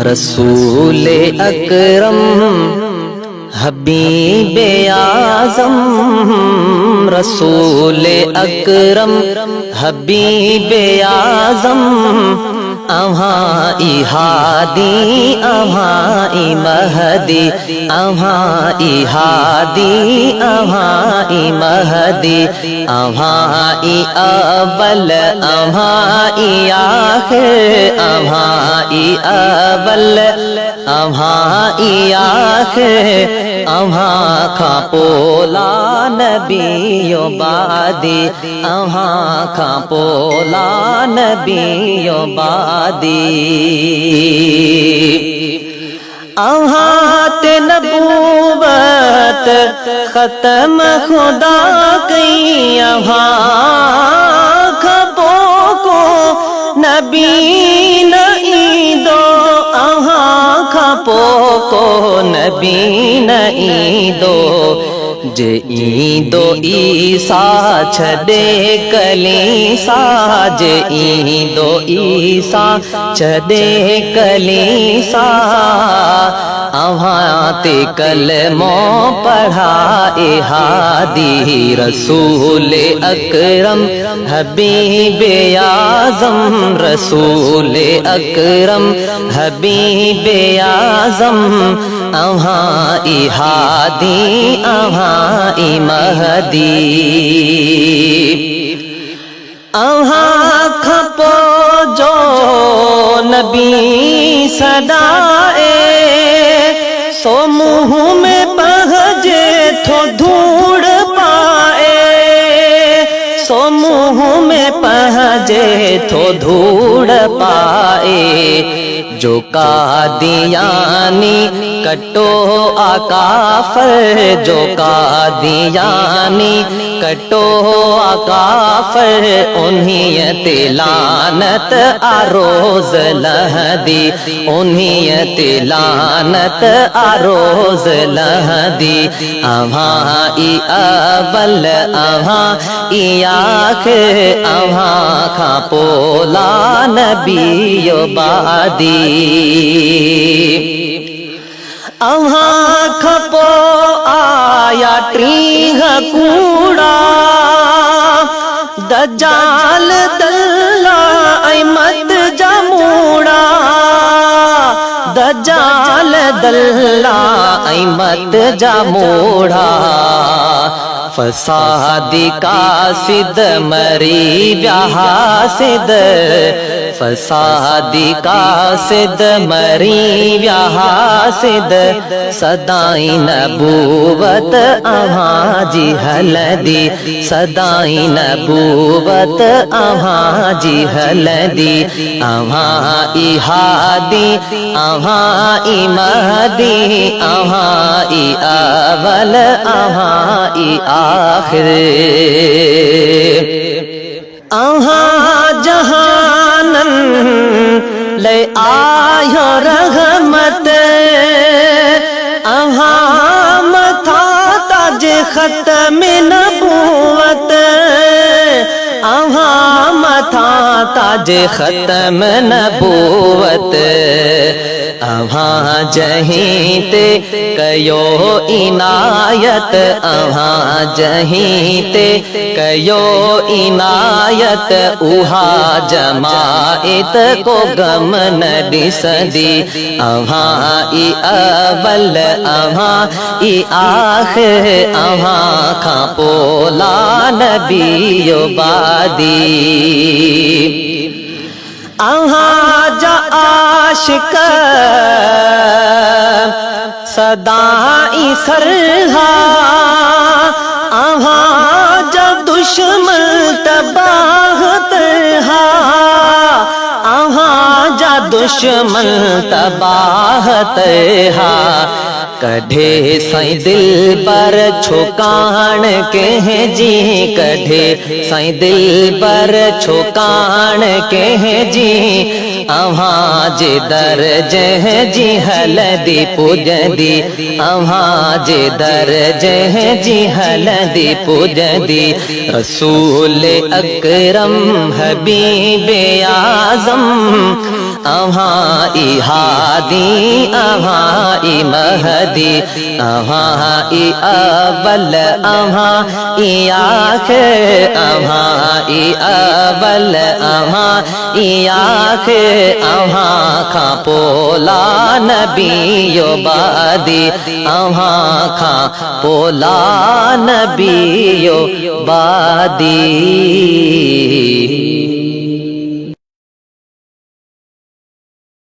रसूल अकरम हबीब आज़म, रसूल अकरम हबीब आज़म, अहाँ इहादी अहाँ महदी, अहाँ इहादी अहाँ महदी, अहाँ अबल अहाँ आखिर, अहाँ अबल अहाँ आखिर, अहाँ खा पोला नबियो बादी, अहाँ खा पोला नबियो बादी, अहाँ ते नबूवत खत्म खुदा की, अहाँ खबो को नबी नहीं दो, अहाँ खपो को नबी नहीं दो, जे ईदो ईसा छदे कलीसा, जे ईदो ईसा छदे कलीसा, अहाँ ते कलमो पढ़ा हादी, रसूल अकरम हबीब आज़म, रसूल अकरम हबीब आज़म, अहाँ इहादी अहाँ महदी, अहाँ खपो जो नबी सदाए, सो मुँह में पहजे थो धूड़ पाए, सो मुँह में पहजे थो धूड़ पाए, जो कादियानी कटो आकाफर, जो कादियानी कटो आकाफर, उन्हीं ते लानत आरोज लहदी, उन्हीं ते लानत आरोज लहदी, अहाँ अबल अहाँ आखिर, अहाँ खा पोला नबियो बादी, अहाँ खपो आया ट्रीह कूड़ा, दज्जाल दल्ला अहमद जमूड़ा, दज्जाल दल्ला अहमद जमूड़ा, फसादी कासिद मरी व्याहासिद, फसादी कासिद मरी व्याहासिद, सदाई नबूवत अहाँ जी हलदी, सदाई नबूवत अहाँ जी हलदी, अहाँ इहादी अहाँ महदी, अहाँ अवल अहाँ आखिर, अहाँ जहानन ले आयो रहमत, अहाँ मथा ताज खत्म नबूवत, अहाँ मथा ताज खत्म नबूवत, अहाँ जहीं ते कयो इनायत, अहाँ जहीं ते कयो इनायत, उहा जमायत को गम न दिसदी, अहाँ अबल अहाँ आखिर, अहाँ खा पोला नबियो बादी, अहाँ जा आशिक सदाई सरहा, अहाँ जा दुश्मन तबाह तरहा, अहाँ जा दुश्मन तबाह तरहा, कढ़े साईं दिल पर छोकान कह जी, कढ़े साईं दिल पर छोकान कह जी, अव्हां जे दर जह जी हलदी पूजंदी अव्हां जे दर जह जी हलदी पूजंदी रसूल अकरम हबीब आज़म अव्हां ई हादी अव्हां ई महदी अव्हां ई अव्वल अव्हां ई आखिर अव्हां ई अव्वल अव्हां ई आखिर अव्हां खां पोला नबियो बादी अव्हां खां पोला नबियो बादी।